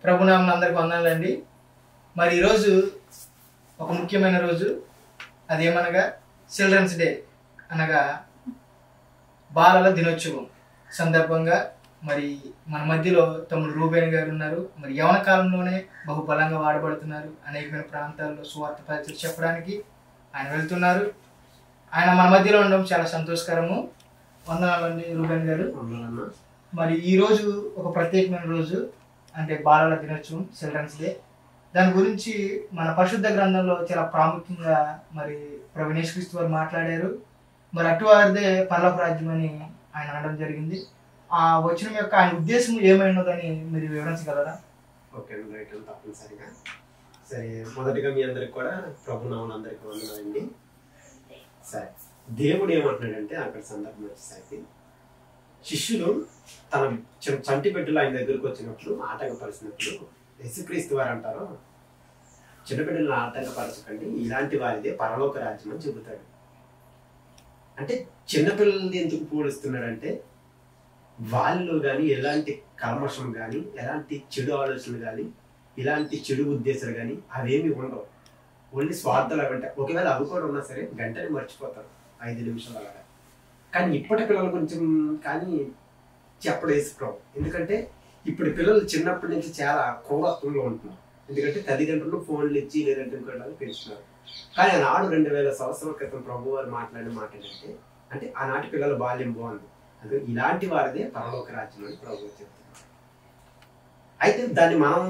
ప్రభునామం అందరికి వందనాలండి. మరి ఈరోజు ఒక ముఖ్యమైన రోజు, అదేమనగా చిల్డ్రన్స్ డే అనగా బాలల దినోత్సవం సందర్భంగా మరి మన మధ్యలో తమ్ముడు రూబేన్ గారు ఉన్నారు. మరి యవన కాలంలోనే బహుబలంగా వాడబడుతున్నారు. అనేకమైన ప్రాంతాల్లో సువార్త పరిచయం చెప్పడానికి ఆయన వెళ్తున్నారు. ఆయన మన మధ్యలో ఉండడం చాలా సంతోషకరము. వందనాలండి రూబేన్ గారు. మరి ఈరోజు ఒక ప్రత్యేకమైన రోజు, అంటే బాలల దినోత్సవం, చిల్డ్రన్స్ డే. దాని గురించి మన పరిశుద్ధ గ్రంథంలో చాలా ప్రాముఖ్యంగా మరి ప్రభు యేసుక్రీస్తు వారు మాట్లాడారు. మరి అటువారిదే పరలోక రాజ్యం అని ఆయన అనడం జరిగింది. ఆ వచనం యొక్క ఆయన ఉద్దేశం ఏమైనదని మీరు వివరించగలరా? ఓకే, రైట్, తప్పనిసరిగా. సరే, మొదటిగా మీ అందరికి కూడా ప్రభునామం అందరికి వందనాలండి. సరే, దేవుడు ఏమంటున్నాడంటే అక్కడ సందర్భం వచ్చేసరికి శిష్యులు తన చంటి బిడ్డలు ఆయన దగ్గరకు వచ్చినప్పుడు ఆటంకపరిచినప్పుడు యేసుక్రీస్తు వారు అంటారు, చిన్నబిడ్డలను ఆటంకపరచకండి, ఇలాంటి వారిదే పరలోక రాజ్యం అని చెబుతాడు. అంటే చిన్నపిల్లలది ఎందుకు పోలుస్తున్నాడంటే వాళ్ళు కానీ ఎలాంటి కల్మషం కానీ, ఎలాంటి చెడు ఆలోచనలు కానీ, ఇలాంటి చెడు ఉద్దేశాలు కానీ అవేమి ఉండవు. ఓన్లీ స్వార్థాలు అంటే ఒకవేళ అవి కూడా ఉన్నా సరే గంటని మర్చిపోతారు 5 నిమిషాలు అలాగా. కానీ ఇప్పటి పిల్లల గురించి కానీ చెప్పడం వేసుకోవడం. ఎందుకంటే ఇప్పుడు పిల్లలు చిన్నప్పటి నుంచి చాలా క్రూరత్వంలో ఉంటున్నారు. ఎందుకంటే తల్లిదండ్రులు ఫోన్లు ఇచ్చి లేదంటే ఇంకోటి పెంచుతున్నారు. కానీ ఆనాడు 2000 సంవత్సరాల క్రితం ప్రభు వారు మాట్లాడిన మాట ఏంటంటే, అంటే ఆనాటి పిల్లల బాల్యం బాగుంది, అంటే ఇలాంటి వారిదే పరలోక రాజ్యం అని ప్రభు చెప్తున్నారు. అయితే దాన్ని మనం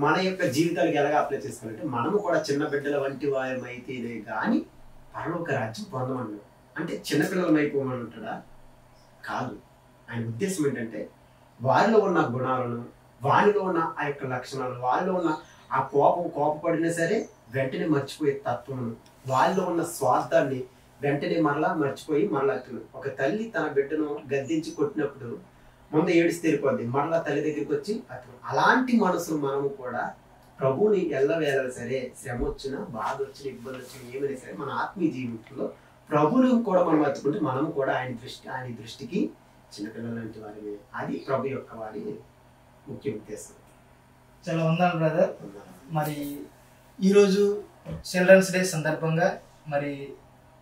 మన యొక్క జీవితాలకు ఎలాగ అప్లై చేసుకోవాలంటే, మనము కూడా చిన్న బిడ్డల వంటి వారమైతేనే కానీ పరలోక రాజ్యం పొందమన్నాడు. అంటే చిన్నపిల్లలం అయిపోమని కాదు. ఆయన ఉద్దేశం ఏంటంటే వారిలో ఉన్న గుణాలను, వారిలో ఉన్న ఆ యొక్క లక్షణాలు, వారిలో ఉన్న ఆ కోపపడినా సరే వెంటనే మర్చిపోయే తత్వమును, వాళ్ళలో ఉన్న స్వార్థాన్ని వెంటనే మరలా మర్చిపోయి మరలా ఒక తల్లి తన బిడ్డను గద్దించి కొట్టినప్పుడు ముందు ఏడిసి తెరిపోద్ది, మరలా తల్లి దగ్గరికి వచ్చి అతను అలాంటి మనసులు మనము కూడా ప్రభువుని ఎల్లవేళ సరే శ్రమ వచ్చినా, బాధ వచ్చినా, ఇబ్బంది వచ్చినా, ఏమైనా సరే మన ఆత్మీయ జీవితంలో ప్రభువుని కూడా మనం మర్చుకుంటే మనము కూడా ఆయన దృష్టికి చిన్నపిల్లల లాంటి వారి. అది ప్రభు యొక్క వారి ముఖ్య ఉద్దేశం. చాలా వందనాలు బ్రదర్. మరి ఈరోజు చిల్డ్రన్స్ డే సందర్భంగా మరి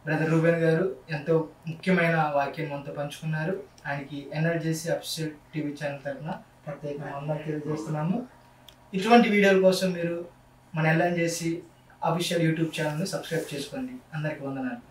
బ్రదర్ రూబేన్ గారు ఎంతో ముఖ్యమైన వాక్యం మనతో పంచుకున్నారు. ఆయనకి ఎన్ఆర్జేసీ అఫీషియల్ టీవీ ఛానల్ తరఫున ప్రత్యేకంగా వందనాలు తెలియజేస్తున్నాము. ఇటువంటి వీడియోల కోసం మీరు మన ఎన్ఆర్జేసీ అఫీషియల్ యూట్యూబ్ ఛానల్ని సబ్స్క్రైబ్ చేసుకోండి. అందరికీ వందనాలు.